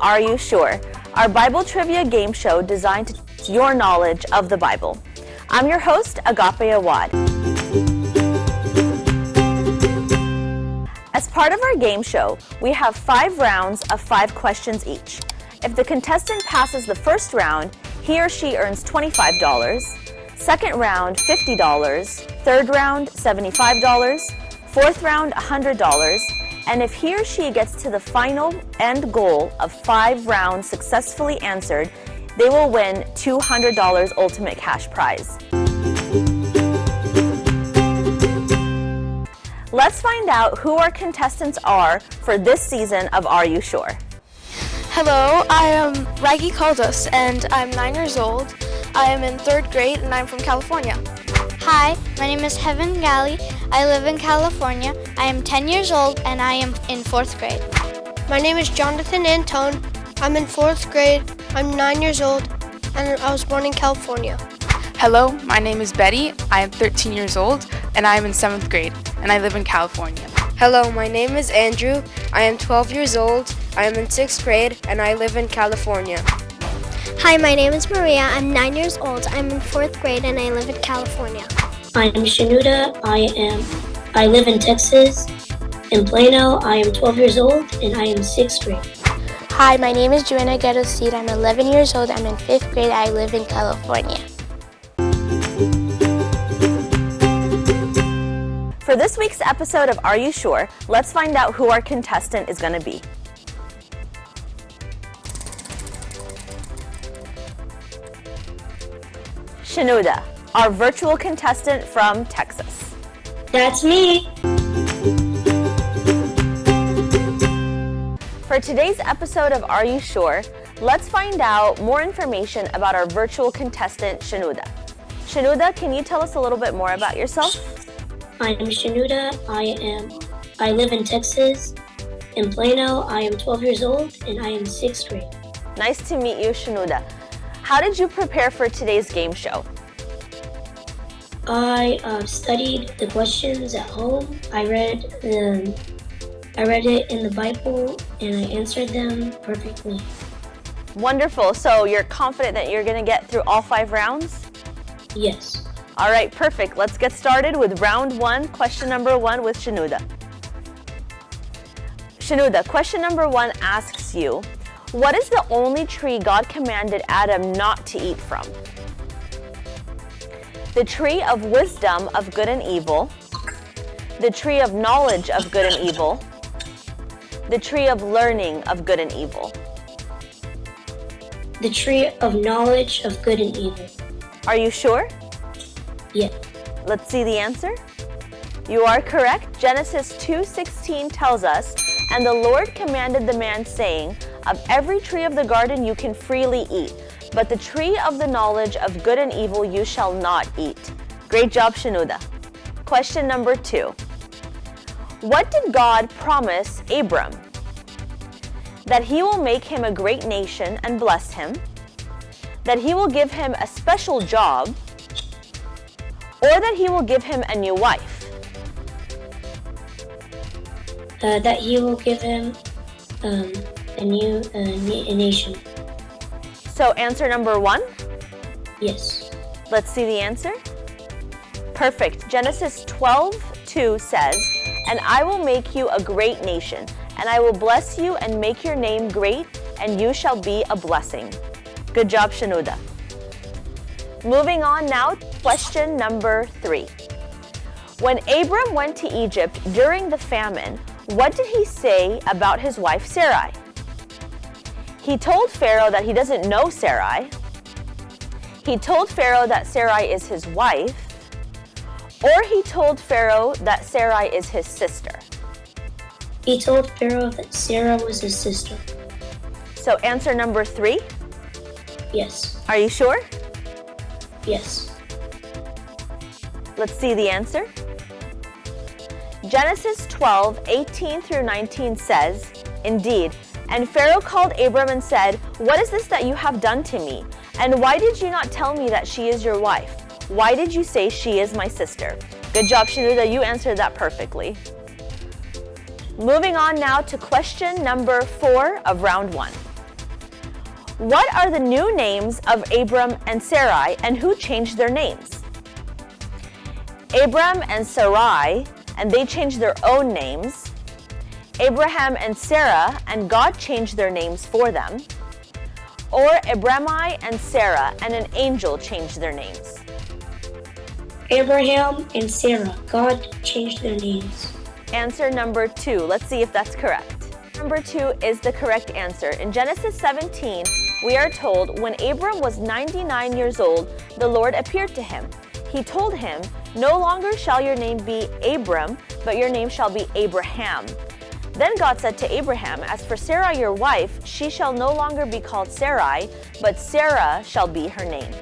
Are You Sure? Our Bible trivia game show designed to test your knowledge of the Bible. I'm your host, Agape Awad. As part of our game show, we have 5 rounds of 5 questions each. If the contestant passes the first round, he or she earns $25, second round $50, third round $75, fourth round $100, and if he or she gets to the final end goal of 5 rounds successfully answered, they will win $200 ultimate cash prize. Let's find out who our contestants are for this season of Are You Sure? Hello, I am Raggy Caldas and I'm 9 years old. I am in 3rd grade and I'm from California. Hi, my name is Heaven Galley. I live in California. I am 10 years old and I am in 4th grade. My name is Jonathan Antone. I'm in 4th grade. I'm 9 years old and I was born in California. Hello, my name is Betty. I am 13 years old and I am in 7th grade and I live in California. Hello, my name is Andrew. I am 12 years old. I am in 6th grade and I live in California. Hi, my name is Maria. I'm 9 years old. I'm in 4th grade and I live in California. I'm Shenouda. I live in Texas. In Plano, I am 12 years old and I am 6th grade. Hi, my name is Joanna Getoseed. I'm 11 years old. I'm in 5th grade. I live in California. For this week's episode of Are You Sure? Let's find out who our contestant is going to be. Shenouda, our virtual contestant from Texas. That's me. For today's episode of Are You Sure? Let's find out more information about our virtual contestant, Shenouda. Shenouda, can you tell us a little bit more about yourself? I am Shenouda. I live in Texas. In Plano, I am 12 years old and I am 6th grade. Nice to meet you, Shenouda. How did you prepare for today's game show? I studied the questions at home. I read it in the Bible and I answered them perfectly. Wonderful. So you're confident that you're going to get through all 5 rounds? Yes. All right, perfect. Let's get started with round 1, question number 1 with Shenouda. Shenouda, question number 1 asks you, what is the only tree God commanded Adam not to eat from? The tree of wisdom of good and evil, the tree of knowledge of good and evil, the tree of learning of good and evil. The tree of knowledge of good and evil. Are you sure? Yeah. Let's see the answer. You are correct. Genesis 2:16 tells us, and the Lord commanded the man, saying, of every tree of the garden you can freely eat, but the tree of the knowledge of good and evil you shall not eat. Great job, Shenouda. Question number 2. What did God promise Abram? That he will make him a great nation and bless him, that he will give him a special job, or that he will give him a new wife? That he will give him a nation. So answer number 1? Yes. Let's see the answer. Perfect. Genesis 12:2 says, and I will make you a great nation, and I will bless you and make your name great, and you shall be a blessing. Good job, Shenouda. Moving on now, question number 3. When Abram went to Egypt during the famine, what did he say about his wife Sarai? He told Pharaoh that he doesn't know Sarai. He told Pharaoh that Sarai is his wife. Or he told Pharaoh that Sarai is his sister. He told Pharaoh that Sarah was his sister. So answer number 3? Yes. Are you sure? Yes. Let's see the answer. Genesis 12:18 through 19 says, indeed, and Pharaoh called Abram and said, what is this that you have done to me? And why did you not tell me that she is your wife? Why did you say she is my sister? Good job, Shenouda. You answered that perfectly. Moving on now to question number 4 of round 1. What are the new names of Abram and Sarai, and who changed their names? Abram and Sarai, and they changed their own names. Abraham and Sarah, and God changed their names for them. Or Abrami and Sarah, and an angel changed their names. Abraham and Sarah, God changed their names. Answer number 2. Let's see if that's correct. Number 2 is the correct answer. In Genesis 17, we are told, when Abram was 99 years old, the Lord appeared to him. He told him, "No longer shall your name be Abram, but your name shall be Abraham." Then God said to Abraham, "As for Sarah your wife, she shall no longer be called Sarai, but Sarah shall be her name."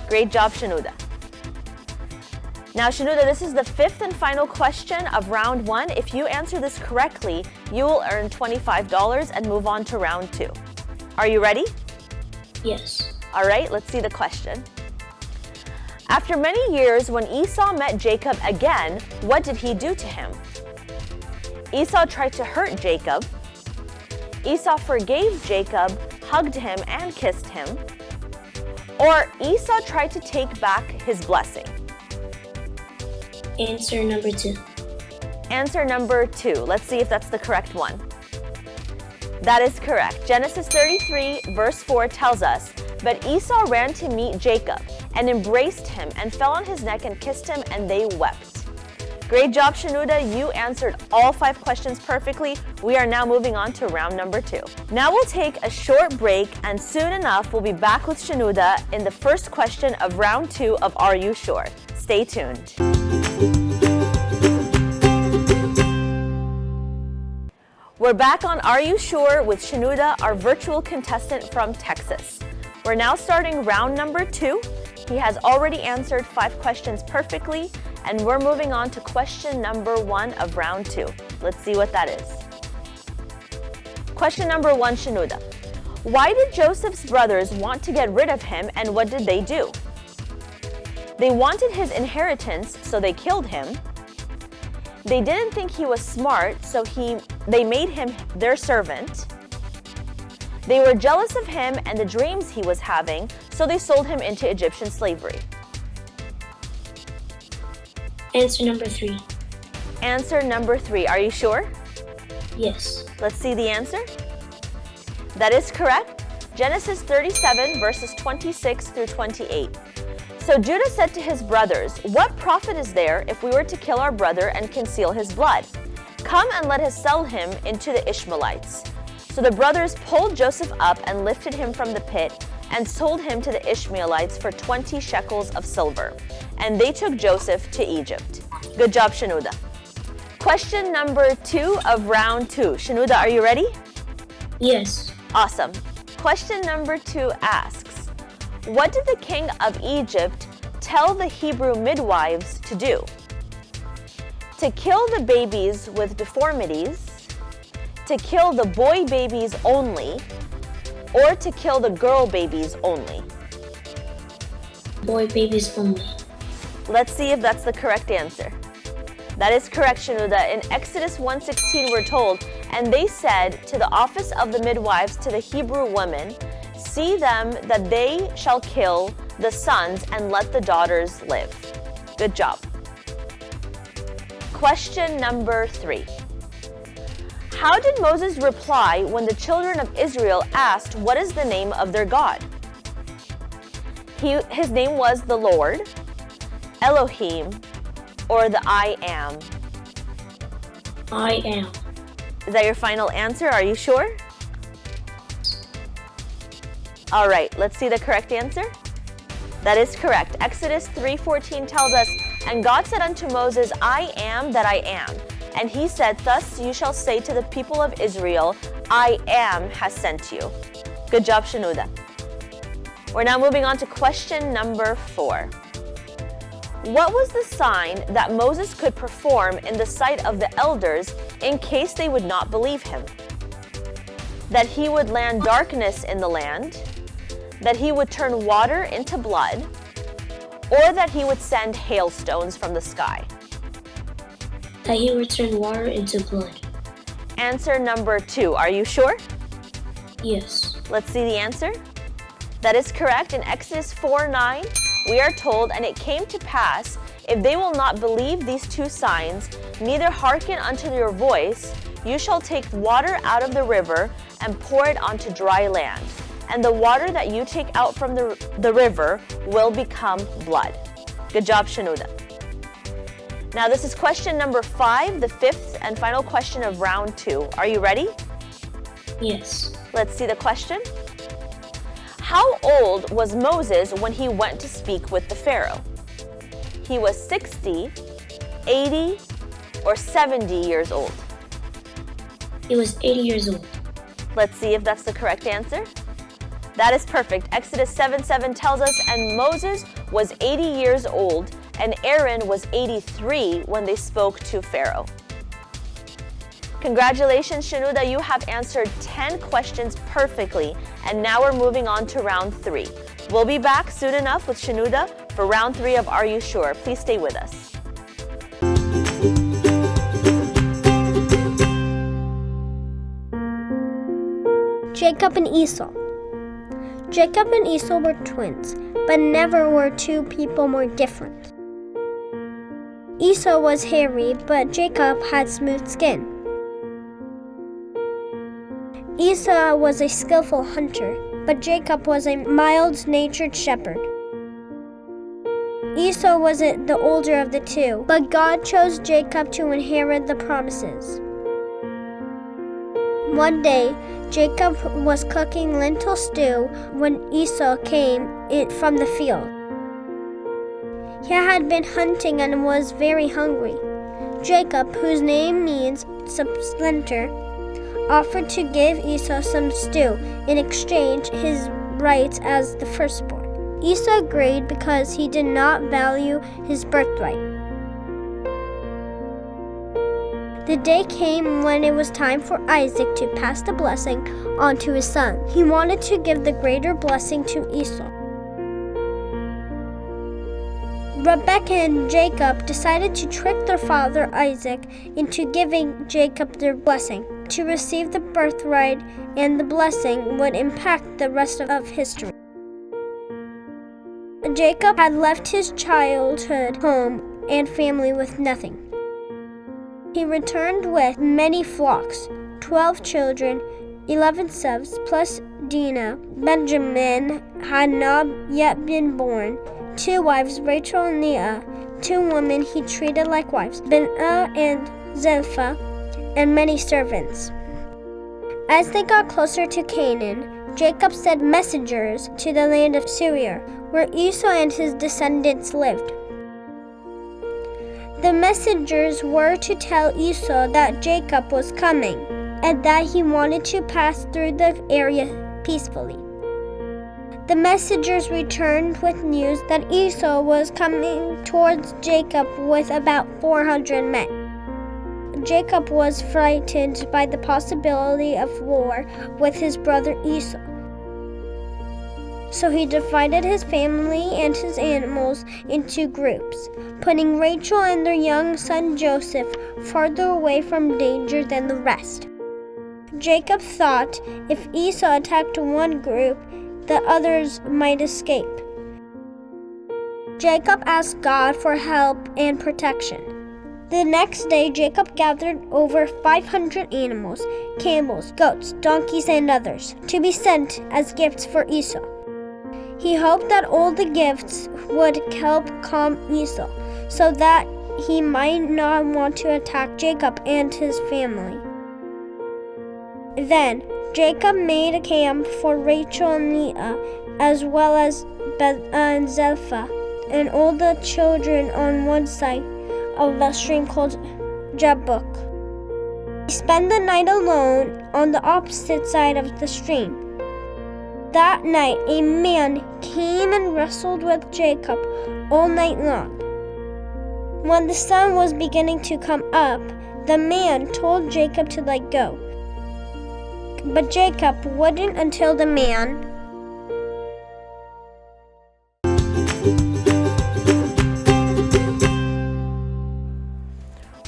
Great job, Shenouda. Now, Shenouda, this is the 5th and final question of round 1. If you answer this correctly, you will earn $25 and move on to round 2. Are you ready? Yes. All right, let's see the question. After many years, when Esau met Jacob again, what did he do to him? Esau tried to hurt Jacob. Esau forgave Jacob, hugged him, and kissed him. Or Esau tried to take back his blessing. Answer number 2. Answer number 2. Let's see if that's the correct one. That is correct. Genesis 33 verse 4 tells us, "But Esau ran to meet Jacob and embraced him and fell on his neck and kissed him, and they wept." Great job, Shenouda. You answered all 5 questions perfectly. We are now moving on to round number 2. Now we'll take a short break, and soon enough we'll be back with Shenouda in the first question of round 2 of Are You Sure? Stay tuned. We're back on Are You Sure with Shenouda, our virtual contestant from Texas. We're now starting round number 2. He has already answered 5 questions perfectly, and we're moving on to question number 1 of round 2. Let's see what that is. Question number 1, Shenouda. Why did Joseph's brothers want to get rid of him, and what did they do? They wanted his inheritance, so they killed him. They didn't think he was smart, so they made him their servant. They were jealous of him and the dreams he was having, so they sold him into Egyptian slavery. Answer number 3. Answer number 3. Are you sure? Yes. Let's see the answer. That is correct. Genesis 37 verses 26 through 28. So Judah said to his brothers, "What profit is there if we were to kill our brother and conceal his blood? Come and let us sell him into the Ishmaelites." So the brothers pulled Joseph up and lifted him from the pit and sold him to the Ishmaelites for 20 shekels of silver. And they took Joseph to Egypt. Good job, Shenouda. Question number 2 of round 2. Shenouda, are you ready? Yes. Awesome. Question number 2 asks, what did the king of Egypt tell the Hebrew midwives to do? To kill the babies with deformities, to kill the boy babies only, or to kill the girl babies only? Boy babies only. Let's see if that's the correct answer. That is correct, Shenouda. In Exodus 1:16 we're told, "And they said to the office of the midwives to the Hebrew women, see them that they shall kill the sons and let the daughters live." Good job. Question number 3. How did Moses reply when the children of Israel asked, "What is the name of their God?" His name was the Lord, Elohim, or the I Am. I am. Is that your final answer? Are you sure? All right, let's see the correct answer. That is correct. Exodus 3:14 tells us, "And God said unto Moses, I am that I am. And he said, thus you shall say to the people of Israel, I am has sent you." Good job, Shenouda. We're now moving on to question number 4. What was the sign that Moses could perform in the sight of the elders in case they would not believe him? That he would land darkness in the land, that he would turn water into blood, or that he would send hailstones from the sky? That he would turn water into blood. Answer number 2. Are you sure? Yes. Let's see the answer. That is correct. In Exodus 4:9, we are told, "And it came to pass, if they will not believe these two signs, neither hearken unto your voice, you shall take water out of the river and pour it onto dry land. And the water that you take out from the river will become blood." Good job, Shenouda. Now this is question number 5, the 5th and final question of round 2. Are you ready? Yes. Let's see the question. How old was Moses when he went to speak with the Pharaoh? He was 60, 80, or 70 years old. He was 80 years old. Let's see if that's the correct answer. That is perfect. Exodus 7:7 tells us, "And Moses was 80 years old, and Aaron was 83 when they spoke to Pharaoh." Congratulations, Shenouda. You have answered 10 questions perfectly, and now we're moving on to round 3. We'll be back soon enough with Shenouda for round 3 of Are You Sure? Please stay with us. Jacob and Esau. Jacob and Esau were twins, but never were two people more different. Esau was hairy, but Jacob had smooth skin. Esau was a skillful hunter, but Jacob was a mild-natured shepherd. Esau was the older of the two, but God chose Jacob to inherit the promises. One day, Jacob was cooking lentil stew when Esau came in from the field. He had been hunting and was very hungry. Jacob, whose name means splinter, offered to give Esau some stew in exchange his rights as the firstborn. Esau agreed because he did not value his birthright. The day came when it was time for Isaac to pass the blessing on to his son. He wanted to give the greater blessing to Esau. Rebekah and Jacob decided to trick their father Isaac into giving Jacob their blessing. To receive the birthright and the blessing would impact the rest of history. Jacob had left his childhood home and family with nothing. He returned with many flocks, 12 children, 11 sons, plus Dinah. Benjamin had not yet been born, 2 wives, Rachel and Leah, 2 women he treated like wives, Binah and Zilpah, and many servants. As they got closer to Canaan, Jacob sent messengers to the land of Syria, where Esau and his descendants lived. The messengers were to tell Esau that Jacob was coming and that he wanted to pass through the area peacefully. The messengers returned with news that Esau was coming towards Jacob with about 400 men. Jacob was frightened by the possibility of war with his brother Esau. So he divided his family and his animals into groups, putting Rachel and their young son Joseph farther away from danger than the rest. Jacob thought if Esau attacked one group, the others might escape. Jacob asked God for help and protection. The next day, Jacob gathered over 500 animals, camels, goats, donkeys, and others, to be sent as gifts for Esau. He hoped that all the gifts would help calm Esau, so that he might not want to attack Jacob and his family. Then Jacob made a camp for Rachel and Leah, as well as Binah and Zilpah, and all the children on one side of a stream called Jabbok. He spent the night alone on the opposite side of the stream. That night, a man came and wrestled with Jacob all night long. When the sun was beginning to come up, the man told Jacob to let go. But Jacob wouldn't until the man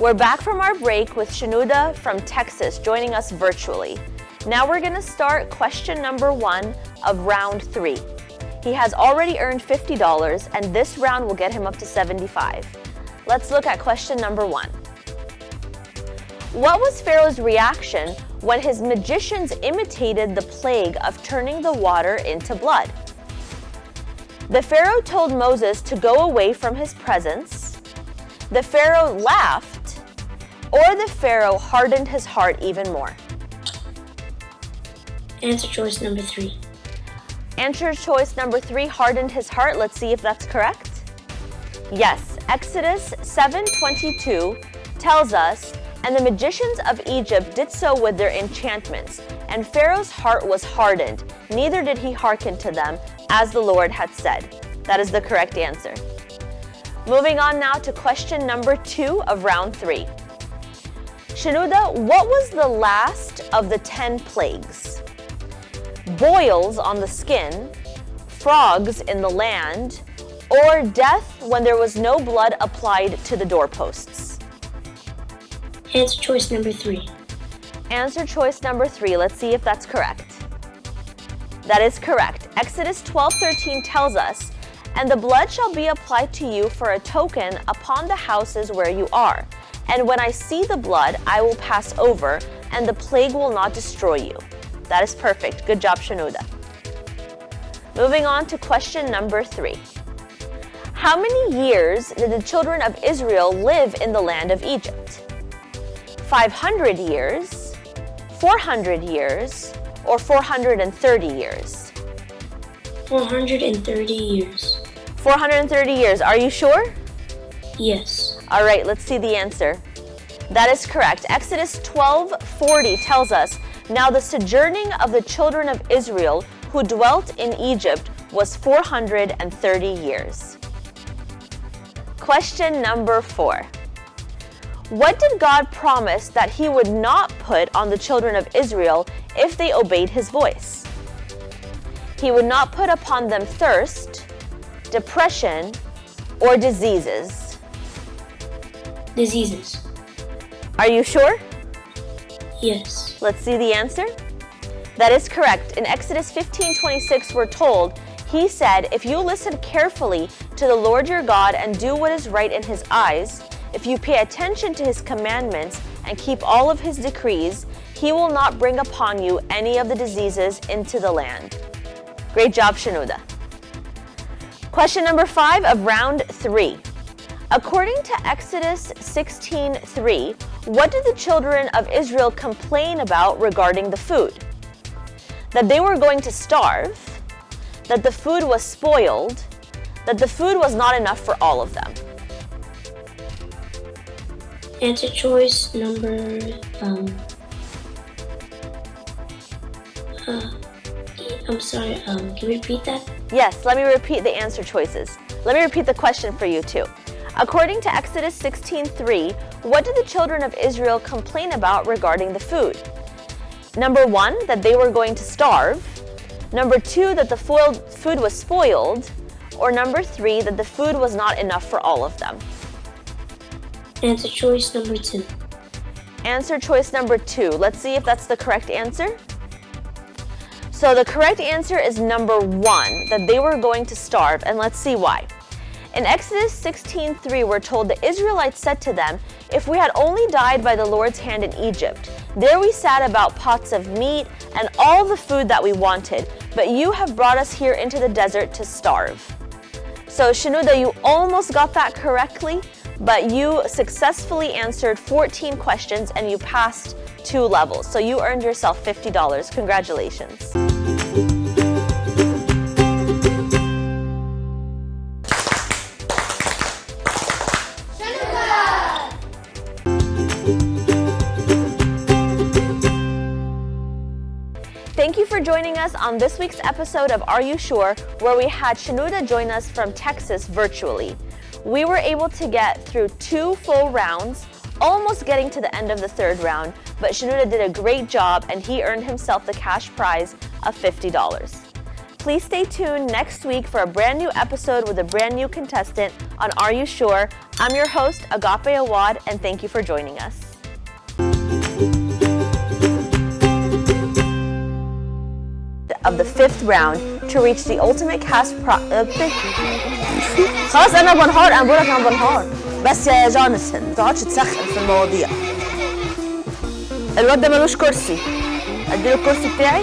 We're back from our break with Shenouda from Texas joining us virtually. Now we're going to start question number 1 of round 3. He has already earned $50, and this round will get him up to $75. Let's look at question number 1. What was Pharaoh's reaction when his magicians imitated the plague of turning the water into blood? The Pharaoh told Moses to go away from his presence, the Pharaoh laughed, or the Pharaoh hardened his heart even more. Answer choice number 3. Answer choice number 3, hardened his heart. Let's see if that's correct. Yes, Exodus 7:22 tells us, and the magicians of Egypt did so with their enchantments, and Pharaoh's heart was hardened, neither did he hearken to them, as the Lord had said. That is the correct answer. Moving on now to question number 2 of round 3. Shenouda, what was the last of the 10 plagues? Boils on the skin, frogs in the land, or death when there was no blood applied to the doorposts? Answer choice number 3. Answer choice number 3. Let's see if that's correct. That is correct. Exodus 12:13 tells us, and the blood shall be applied to you for a token upon the houses where you are. And when I see the blood, I will pass over, and the plague will not destroy you. That is perfect. Good job, Shenouda. Moving on to question number 3. How many years did the children of Israel live in the land of Egypt? 500 years, 400 years, or 430 years? 430 years. 430 years. Are you sure? Yes. All right, let's see the answer. That is correct. Exodus 12:40 tells us, now the sojourning of the children of Israel who dwelt in Egypt was 430 years. Question number 4. What did God promise that he would not put on the children of Israel if they obeyed his voice? He would not put upon them thirst, depression, or diseases. Diseases. Are you sure? Yes. Let's see the answer. That is correct. In Exodus 15:26, we're told, he said, if you listen carefully to the Lord your God and do what is right in his eyes, if you pay attention to his commandments and keep all of his decrees, he will not bring upon you any of the diseases into the land. Great job, Shenouda. Question number 5 of round 3. According to Exodus 16:3, what did the children of Israel complain about regarding the food? That they were going to starve, that the food was spoiled, that the food was not enough for all of them. Answer choice number I'm sorry, can you repeat that? Yes, let me repeat the answer choices. Let me repeat the question for you too. According to Exodus 16:3, what did the children of Israel complain about regarding the food? Number 1, that they were going to starve. Number 2, that the food was spoiled. Or number 3, that the food was not enough for all of them. Answer choice number 2. Answer choice number 2. Let's see if that's the correct answer. So the correct answer is number 1, that they were going to starve, and let's see why. In Exodus 16:3, we're told the Israelites said to them, if we had only died by the Lord's hand in Egypt, there we sat about pots of meat and all the food that we wanted, but you have brought us here into the desert to starve. So Shenouda, you almost got that correctly, but you successfully answered 14 questions and you passed 2 levels. So you earned yourself $50. Congratulations. Thank you for joining us on this week's episode of Are You Sure, where we had Shenouda join us from Texas virtually. We were able to get through 2 full rounds, almost getting to the end of the 3rd round, but Shenouda did a great job and he earned himself the cash prize of $50. Please stay tuned next week for a brand new episode with a brand new contestant on Are You Sure? I'm your host, Agape Awad, and thank you for joining us. Of the 5th round, to reach the ultimate خلاص انا بنهار، انا بقولك انا بنهار. بس يا جوناثان ما تقعدش تسخن في المواضيع. الواد ده ملوش كرسي، اديله الكرسي بتاعي.